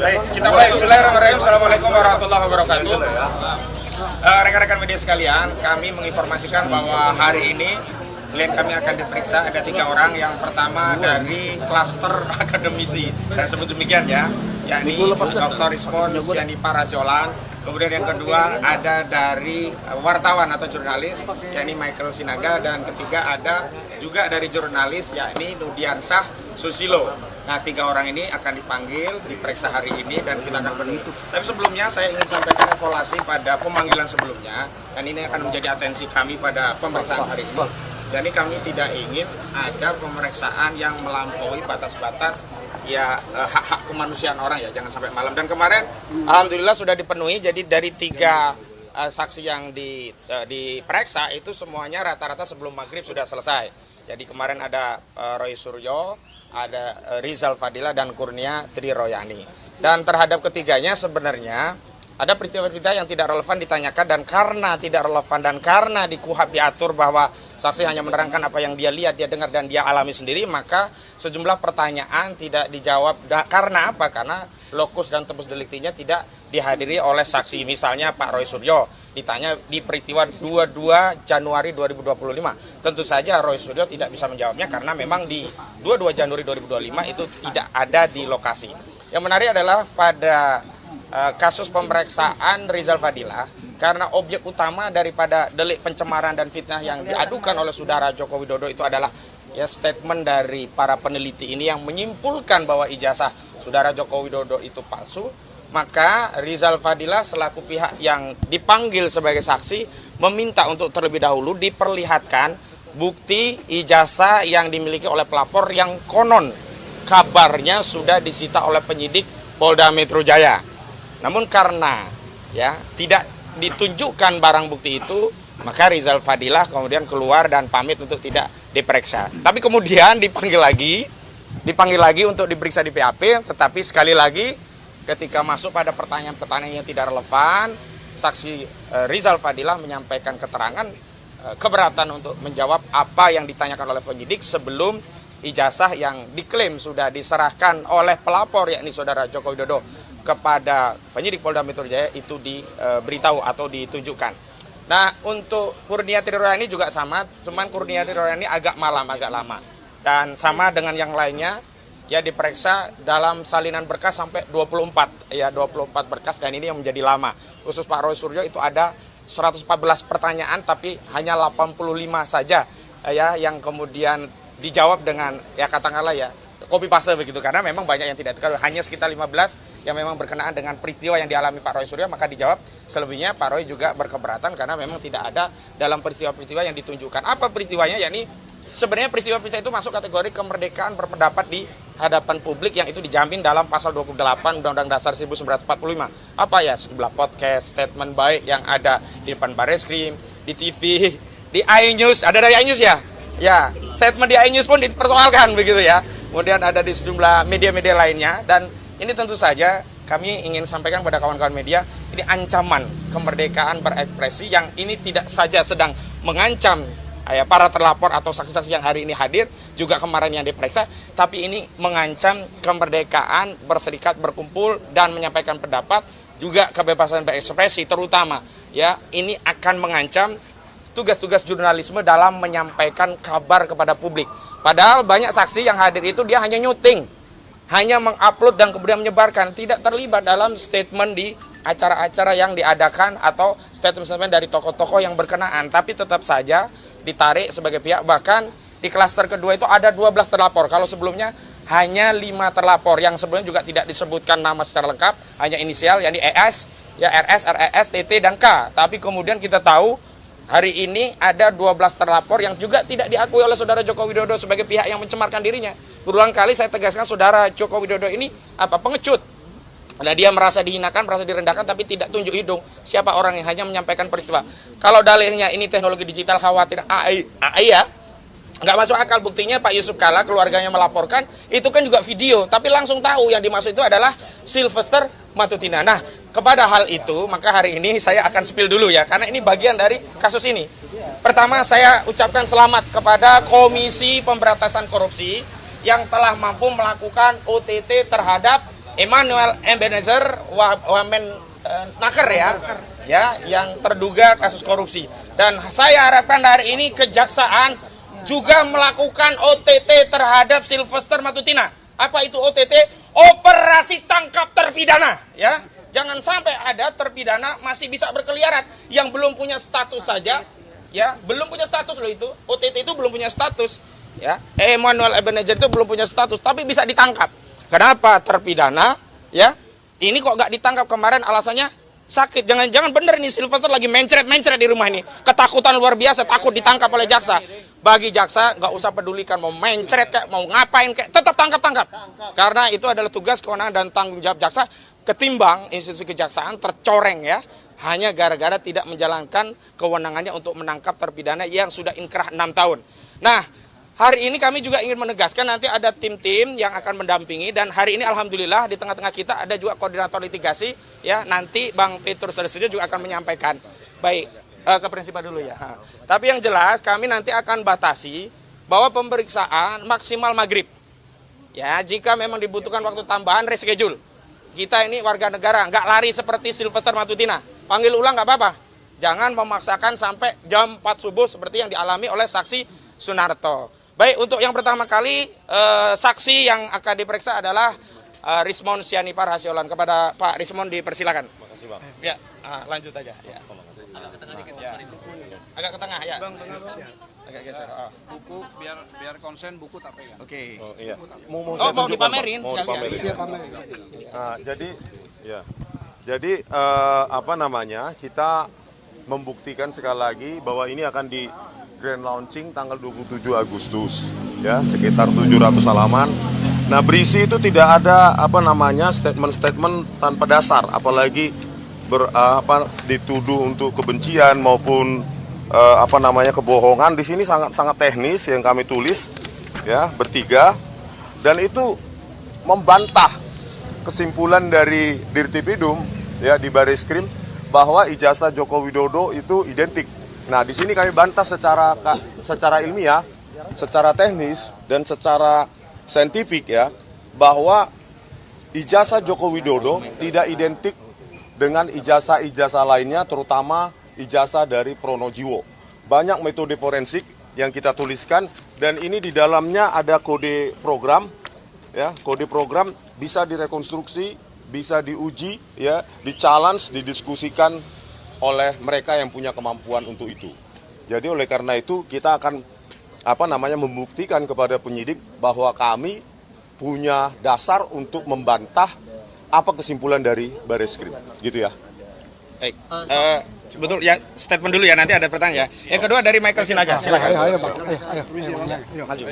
Baik, kita baik. Bismillahirrahmanirrahim. Assalamualaikum warahmatullahi wabarakatuh. Rekan-rekan media sekalian, kami menginformasikan bahwa hari ini klien kami akan diperiksa ada 3 orang. Yang pertama dari klaster akademisi, saya sebut demikian ya, yakni Dr. Rizmon Yusiani Parasiolan. Kemudian yang kedua ada dari wartawan atau jurnalis, yakni Michael Sinaga, dan ketiga ada juga dari jurnalis, yakni Nudiansah Susilo. Nah, 3 orang ini akan dipanggil, diperiksa hari ini dan kita akan menuntut. Tapi sebelumnya saya ingin sampaikan evaluasi pada pemanggilan sebelumnya, dan ini akan menjadi atensi kami pada pemeriksaan hari ini. Jadi kami tidak ingin ada pemeriksaan yang melampaui batas-batas ya hak-hak kemanusiaan orang ya, jangan sampai malam. Dan kemarin alhamdulillah sudah dipenuhi, jadi dari 3 saksi yang diperiksa itu semuanya rata-rata sebelum maghrib sudah selesai. Jadi kemarin ada Roy Suryo, ada Rizal Fadila, dan Kurnia Triroyani. Dan terhadap ketiganya sebenarnya ada peristiwa-peristiwa yang tidak relevan ditanyakan, dan karena tidak relevan dan karena di KUHP diatur bahwa saksi hanya menerangkan apa yang dia lihat, dia dengar, dan dia alami sendiri, maka sejumlah pertanyaan tidak dijawab. Karena apa? Karena lokus dan tempus deliktinya tidak dihadiri oleh saksi. Misalnya Pak Roy Suryo ditanya di peristiwa 22 Januari 2025. Tentu saja Roy Suryo tidak bisa menjawabnya karena memang di 22 Januari 2025 itu tidak ada di lokasi. Yang menarik adalah pada kasus pemeriksaan Rizal Fadila, karena objek utama daripada delik pencemaran dan fitnah yang diadukan oleh saudara Joko Widodo itu adalah ya statement dari para peneliti ini yang menyimpulkan bahwa ijazah saudara Joko Widodo itu palsu. Maka Rizal Fadila selaku pihak yang dipanggil sebagai saksi meminta untuk terlebih dahulu diperlihatkan bukti ijazah yang dimiliki oleh pelapor yang konon kabarnya sudah disita oleh penyidik Polda Metro Jaya. Namun karena ya tidak ditunjukkan barang bukti itu, maka Rizal Fadila kemudian keluar dan pamit untuk tidak diperiksa. Tapi kemudian dipanggil lagi untuk diperiksa di PAP, tetapi sekali lagi ketika masuk pada pertanyaan-pertanyaan yang tidak relevan, saksi Rizal Fadila menyampaikan keterangan keberatan untuk menjawab apa yang ditanyakan oleh penyidik sebelum ijazah yang diklaim sudah diserahkan oleh pelapor, yakni saudara Joko Widodo, kepada penyidik Polda Metro Jaya itu diberitahu atau ditunjukkan. Nah, untuk Kurnia Triroyani juga sama, cuman Kurnia Triroyani agak lama. Dan sama dengan yang lainnya, ya diperiksa dalam salinan berkas sampai 24 berkas, dan ini yang menjadi lama. Khusus Pak Roy Suryo itu ada 114 pertanyaan tapi hanya 85 saja ya yang kemudian dijawab dengan ya katakanlah ya copy paste begitu, karena memang banyak yang tidak diketahui, hanya sekitar 15 yang memang berkenaan dengan peristiwa yang dialami Pak Roy Suryo, maka dijawab. Selebihnya Pak Roy juga berkeberatan karena memang tidak ada dalam peristiwa-peristiwa yang ditunjukkan. Apa peristiwanya? Yakni sebenarnya peristiwa-peristiwa itu masuk kategori kemerdekaan berpendapat di hadapan publik yang itu dijamin dalam pasal 28 Undang-Undang Dasar 1945. Apa ya? Sejumlah podcast, statement baik yang ada di depan Barreskrim, di TV, di iNews, ada dari iNews ya? Ya, statement di iNews pun dipersoalkan begitu ya. Kemudian ada di sejumlah media-media lainnya, dan ini tentu saja kami ingin sampaikan pada kawan-kawan media, ini ancaman kemerdekaan berekspresi yang ini tidak saja sedang mengancam para terlapor atau saksi-saksi yang hari ini hadir, juga kemarin yang diperiksa, tapi ini mengancam kemerdekaan berserikat, berkumpul, dan menyampaikan pendapat, juga kebebasan berekspresi, terutama ya ini akan mengancam tugas-tugas jurnalisme dalam menyampaikan kabar kepada publik. Padahal banyak saksi yang hadir itu dia hanya nyuting, hanya mengupload dan kemudian menyebarkan, tidak terlibat dalam statement di acara-acara yang diadakan atau statement-statement dari tokoh-tokoh yang berkenaan. Tapi tetap saja ditarik sebagai pihak, bahkan di klaster kedua itu ada 12 terlapor. Kalau sebelumnya hanya 5 terlapor, yang sebelumnya juga tidak disebutkan nama secara lengkap, hanya inisial, yakni ES, ya RS, RES, TT, dan K. Tapi kemudian kita tahu hari ini ada 12 terlapor yang juga tidak diakui oleh saudara Joko Widodo sebagai pihak yang mencemarkan dirinya. Berulang kali saya tegaskan saudara Joko Widodo ini pengecut. Nah, dia merasa dihinakan, merasa direndahkan, tapi tidak tunjuk hidung siapa orang yang hanya menyampaikan peristiwa. Kalau dalihnya ini teknologi digital, khawatir AI ya, nggak masuk akal. Buktinya Pak Yusuf Kalla, keluarganya melaporkan, itu kan juga video, tapi langsung tahu yang dimaksud itu adalah Sylvester Matutina. Nah, kepada hal itu, maka hari ini saya akan spill dulu ya, karena ini bagian dari kasus ini. Pertama, saya ucapkan selamat kepada Komisi Pemberantasan Korupsi yang telah mampu melakukan OTT terhadap Emmanuel Ebenezer Wamen Naker ya, yang terduga kasus korupsi. Dan saya harapkan hari ini kejaksaan juga melakukan OTT terhadap Sylvester Matutina. Apa itu OTT? Operasi tangkap terpidana, ya. Jangan sampai ada terpidana masih bisa berkeliaran yang belum punya status saja, ya, belum punya status loh itu. OTT itu belum punya status, ya. Emmanuel Ebenezer itu belum punya status tapi bisa ditangkap. Kenapa terpidana, ya? Ini kok nggak ditangkap kemarin alasannya sakit. Jangan-jangan bener ini Sylvester lagi mencret di rumah ini. Ketakutan luar biasa, takut ditangkap oleh jaksa. Bagi jaksa nggak usah pedulikan mau mencret kayak mau ngapain kayak, tetap tangkap. Karena itu adalah tugas, kewenangan dan tanggung jawab jaksa, ketimbang institusi kejaksaan tercoreng, ya. Hanya gara-gara tidak menjalankan kewenangannya untuk menangkap terpidana yang sudah inkrah 6 tahun. Nah, hari ini kami juga ingin menegaskan nanti ada tim-tim yang akan mendampingi, dan hari ini alhamdulillah di tengah-tengah kita ada juga koordinator litigasi, ya. Nanti Bang Petrus Sulistyo juga akan menyampaikan. Baik, ke prinsipal dulu ya. Tapi yang jelas kami nanti akan batasi bahwa pemeriksaan maksimal maghrib. Ya, jika memang dibutuhkan waktu tambahan reschedule. Kita ini warga negara, nggak lari seperti Sylvester Matutina. Panggil ulang nggak apa-apa. Jangan memaksakan sampai jam 4 subuh seperti yang dialami oleh saksi Sunarto. Baik, untuk yang pertama kali, saksi yang akan diperiksa adalah Rismond Sianipar Hasiolan. Kepada Pak Rismond dipersilakan. Makasih, Bang. Ya, lanjut aja. Ya. Agak ke tengah, ya. Agak geser. Buku biar konsen buku tapi ya. Oke. Oh, iya. Mau Oh, saya mau tunjukkan, dipamerin Bang. Mau sekalian. dipamerin. Nah, jadi apa namanya? Kita membuktikan sekali lagi bahwa ini akan di grand launching tanggal 27 Agustus, ya, sekitar 700 halaman. Nah, berisi itu tidak ada apa namanya statement-statement tanpa dasar, apalagi dituduh untuk kebencian maupun apa namanya kebohongan. Di sini sangat teknis yang kami tulis, ya, bertiga, dan itu membantah kesimpulan dari Dirtipidum, ya, di Bareskrim bahwa ijazah Joko Widodo itu identik. Nah, di sini kami bantah secara ilmiah, secara teknis dan secara saintifik, ya, bahwa ijazah Joko Widodo tidak identik dengan ijazah-ijazah lainnya, terutama ijazah dari Pronojiwo. Banyak metode forensik yang kita tuliskan, dan ini di dalamnya ada kode program, ya, kode program bisa direkonstruksi, bisa diuji, ya, di-challenge, didiskusikan oleh mereka yang punya kemampuan untuk itu. Jadi oleh karena itu kita akan membuktikan kepada penyidik bahwa kami punya dasar untuk membantah apa kesimpulan dari Bareskrim, gitu ya. Baik, betul ya, statement dulu ya, nanti ada pertanyaan ya. Yang kedua dari Michael Sinaga, silakan. Ayo, Pak. Maju.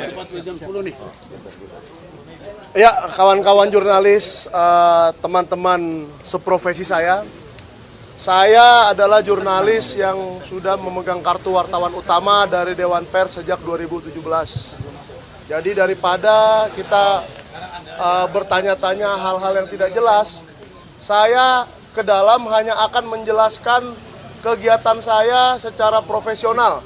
Ya, kawan-kawan jurnalis, teman-teman seprofesi saya adalah jurnalis yang sudah memegang kartu wartawan utama dari Dewan Pers sejak 2017. Jadi daripada kita bertanya-tanya hal-hal yang tidak jelas, saya ke dalam hanya akan menjelaskan kegiatan saya secara profesional.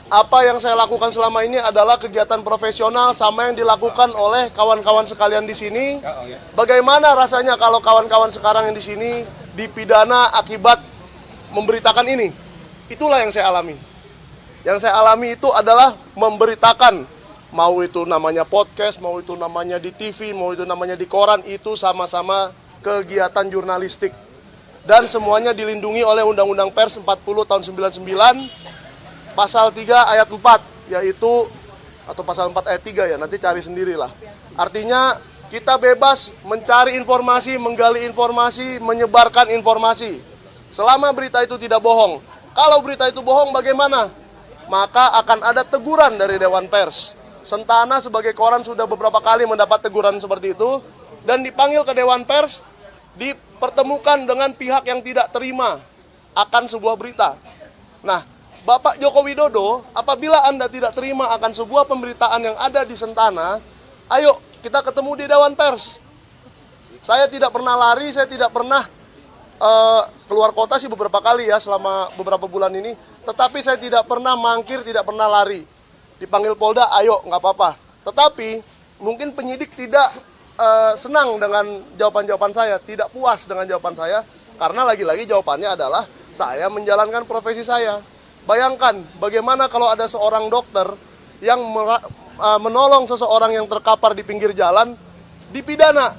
Apa yang saya lakukan selama ini adalah kegiatan profesional sama yang dilakukan oleh kawan-kawan sekalian di sini. Bagaimana rasanya kalau kawan-kawan sekarang yang di sini dipidana akibat memberitakan ini? Itulah yang saya alami. Yang saya alami itu adalah memberitakan. Mau itu namanya podcast, mau itu namanya di TV, mau itu namanya di koran, itu sama-sama kegiatan jurnalistik. Dan semuanya dilindungi oleh Undang-Undang Pers 40 tahun 99, pasal 3 ayat 4, yaitu, atau pasal 4 ayat 3 ya, nanti cari sendirilah. Artinya kita bebas mencari informasi, menggali informasi, menyebarkan informasi. Selama berita itu tidak bohong. Kalau berita itu bohong bagaimana? Maka akan ada teguran dari Dewan Pers. Sentana sebagai koran sudah beberapa kali mendapat teguran seperti itu, dan dipanggil ke Dewan Pers, dipertemukan dengan pihak yang tidak terima akan sebuah berita. Nah, Bapak Joko Widodo, apabila Anda tidak terima akan sebuah pemberitaan yang ada di Sentana, ayo kita ketemu di Dewan Pers. Saya tidak pernah lari, saya tidak pernah keluar kota sih beberapa kali ya selama beberapa bulan ini, tetapi saya tidak pernah mangkir, tidak pernah lari. Dipanggil Polda, ayo nggak apa-apa. Tetapi mungkin penyidik tidak senang dengan jawaban-jawaban saya, tidak puas dengan jawaban saya, karena lagi-lagi jawabannya adalah saya menjalankan profesi saya. Bayangkan bagaimana kalau ada seorang dokter yang menolong seseorang yang terkapar di pinggir jalan, dipidana.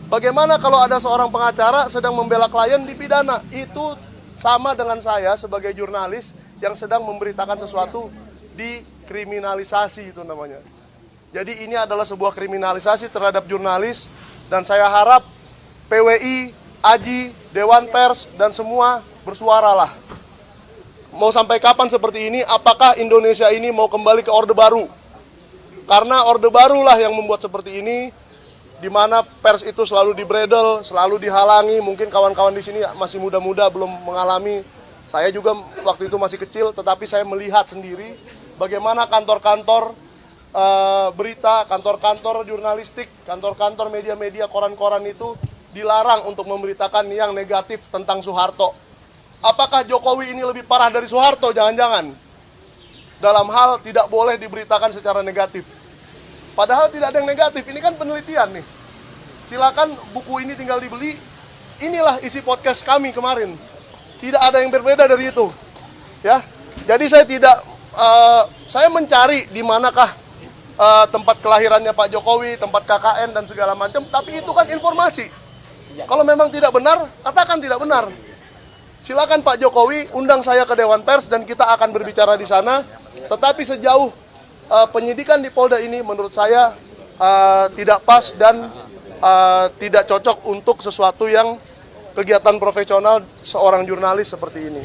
Bagaimana kalau ada seorang pengacara sedang membela klien, dipidana. Itu sama dengan saya sebagai jurnalis yang sedang memberitakan sesuatu, dikriminalisasi itu namanya. Jadi ini adalah sebuah kriminalisasi terhadap jurnalis, dan saya harap PWI, AJI, Dewan Pers, dan semua bersuaralah. Mau sampai kapan seperti ini? Apakah Indonesia ini mau kembali ke Orde Baru? Karena Orde Barulah yang membuat seperti ini, di mana pers itu selalu dibredel, selalu dihalangi. Mungkin kawan-kawan di sini masih muda-muda, belum mengalami. Saya juga waktu itu masih kecil, tetapi saya melihat sendiri bagaimana kantor-kantor berita, kantor-kantor jurnalistik, kantor-kantor media-media, koran-koran itu dilarang untuk memberitakan yang negatif tentang Soeharto. Apakah Jokowi ini lebih parah dari Soeharto? Jangan-jangan. Dalam hal tidak boleh diberitakan secara negatif. Padahal tidak ada yang negatif, ini kan penelitian nih. Silakan buku ini tinggal dibeli. Inilah isi podcast kami kemarin. Tidak ada yang berbeda dari itu. Ya. Jadi saya mencari di manakah tempat kelahirannya Pak Jokowi, tempat KKN dan segala macam, tapi itu kan informasi. Kalau memang tidak benar, katakan tidak benar. Silakan Pak Jokowi undang saya ke Dewan Pers dan kita akan berbicara di sana. Tetapi sejauh penyidikan di Polda ini menurut saya tidak pas dan tidak cocok untuk sesuatu yang kegiatan profesional seorang jurnalis seperti ini.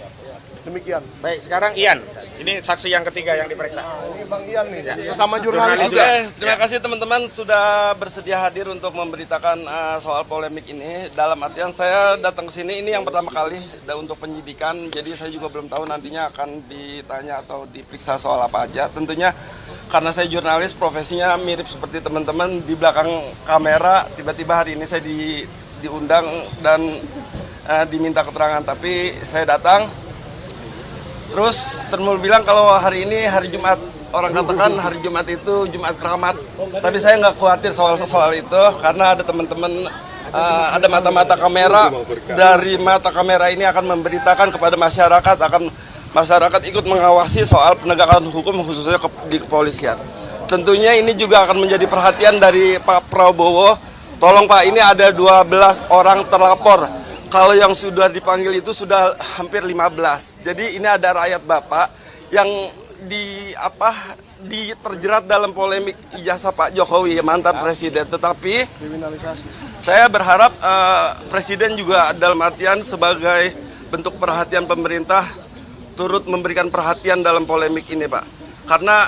Demikian. Baik, sekarang Ian. Ini saksi yang ketiga yang diperiksa. Ini Bang Ian nih, sesama jurnalis Jurnalis juga. Oke, terima kasih teman-teman sudah bersedia hadir untuk memberitakan soal polemik ini. Dalam artian saya datang ke sini ini yang pertama kali untuk penyidikan, jadi saya juga belum tahu nantinya akan ditanya atau diperiksa soal apa aja. Tentunya karena saya jurnalis, profesinya mirip seperti teman-teman di belakang kamera. Tiba-tiba hari ini saya diundang dan diminta keterangan, tapi saya datang. Terus Termul bilang kalau hari ini hari Jumat, orang katakan hari Jumat itu Jumat keramat. Tapi saya nggak khawatir soal itu karena ada teman-teman, ada mata-mata kamera. Dari mata kamera ini akan memberitakan kepada masyarakat, akan masyarakat ikut mengawasi soal penegakan hukum khususnya di kepolisian. Tentunya ini juga akan menjadi perhatian dari Pak Prabowo. Tolong Pak, ini ada 12 orang terlapor. Kalau yang sudah dipanggil itu sudah hampir 15. Jadi ini ada rakyat Bapak yang terjerat dalam polemik ijazah Pak Jokowi, mantan presiden. Tetapi saya berharap presiden juga dalam artian sebagai bentuk perhatian pemerintah turut memberikan perhatian dalam polemik ini, Pak. Karena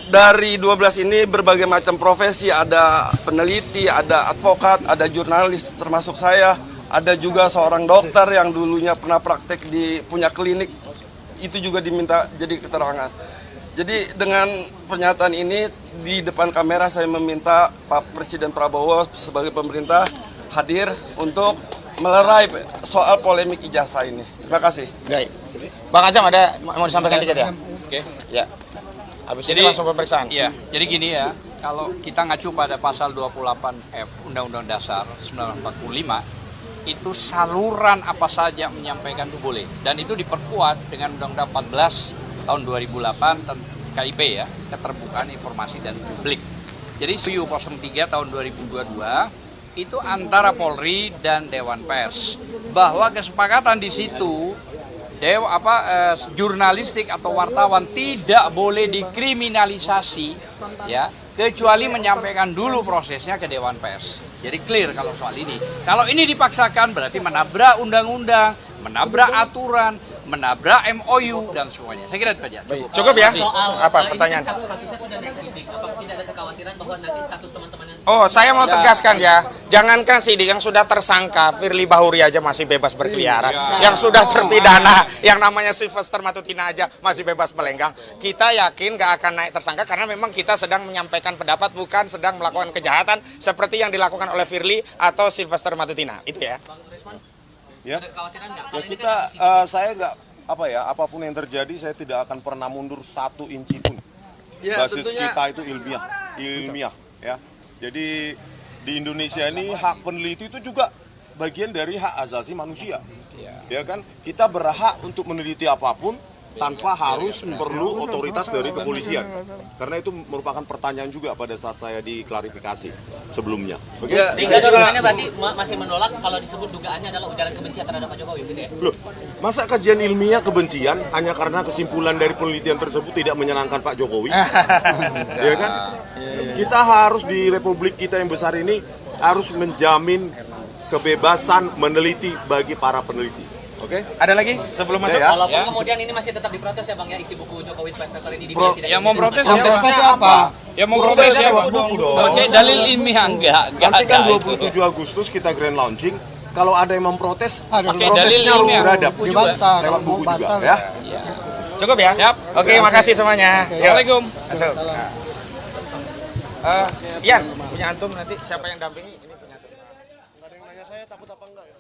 dari 12 ini berbagai macam profesi, ada peneliti, ada advokat, ada jurnalis termasuk saya. Ada juga seorang dokter yang dulunya pernah praktek punya klinik, itu juga diminta jadi keterangan. Jadi dengan pernyataan ini di depan kamera saya meminta Pak Presiden Prabowo sebagai pemerintah hadir untuk melerai soal polemik ijazah ini. Terima kasih. Baik. Bang Azam ada mau disampaikan dikit ya? Oke. Ya. Habis ini langsung pemeriksaan. Iya, jadi gini ya, kalau kita ngacu pada pasal 28F Undang-Undang Dasar 1945, itu saluran apa saja menyampaikan itu boleh, dan itu diperkuat dengan Undang-Undang 14 tahun 2008 KIP ya, Keterbukaan Informasi dan Publik. Jadi UU 03 tahun 2022 itu antara Polri dan Dewan Pers, bahwa kesepakatan di situ jurnalistik atau wartawan tidak boleh dikriminalisasi ya, kecuali menyampaikan dulu prosesnya ke Dewan Pers. Jadi clear kalau soal ini. Kalau ini dipaksakan berarti menabrak undang-undang, menabrak aturan, menabrak MOU dan semuanya. Saya kira itu aja. Cukup ya? Soal Apa pertanyaan? kasus-kasusnya sudah naik sidik, apakah tidak ada kekhawatiran bahwa nanti status teman-teman yang Oh, saya mau tegaskan ya, jangankan sidik yang sudah tersangka, Firly Bahuri aja masih bebas berkeliaran. Yang sudah terpidana, yang namanya Sylvester Matutina aja masih bebas melenggang. Kita yakin gak akan naik tersangka karena memang kita sedang menyampaikan pendapat, bukan sedang melakukan kejahatan seperti yang dilakukan oleh Firly atau Sylvester Matutina. Itu ya. Ya, ada kekhawatiran nggak? ya kita, saya nggak apapun yang terjadi saya tidak akan pernah mundur 1 inci pun. Ya, Basis tentunya kita itu ilmiah, ya. Jadi di Indonesia ini hak peneliti itu juga bagian dari hak asasi manusia. Ya kan? Kita berhak untuk meneliti apapun tanpa harus perlu otoritas dari kepolisian. Karena itu merupakan pertanyaan juga pada saat saya diklarifikasi sebelumnya. Oke? Sehingga dorongannya berarti masih menolak kalau disebut dugaannya adalah ujaran kebencian terhadap Pak Jokowi, gitu ya? Loh, masa kajian ilmiah kebencian hanya karena kesimpulan dari penelitian tersebut tidak menyenangkan Pak Jokowi? Ya kan? Kita harus di Republik kita yang besar ini harus menjamin kebebasan meneliti bagi para peneliti. Oke? Ada lagi sebelum masuk? Ya. Walaupun kemudian ini masih tetap diprotes ya Bang ya, isi buku Jokowi White Paper ini dibilang tidak Yang mau protes Protesnya siapa? apa? Yang mau protes Protesnya siapa? lewat buku dong. Pakai dalil ilmiah enggak Nanti kan ada 27 itu. Agustus kita grand launching. Kalau ada yang memprotes, Pakai dalil protesnya harus ilmiah. beradab. Buku juga. Lewat buku juga, ya. Cukup ya? Siap. Oke, makasih semuanya. Yuk. Assalamualaikum. Masuk. Ian, punya antum nanti siapa yang dampingi? Ini punya antum. Nggak ada yang nanya saya takut apa enggak ya?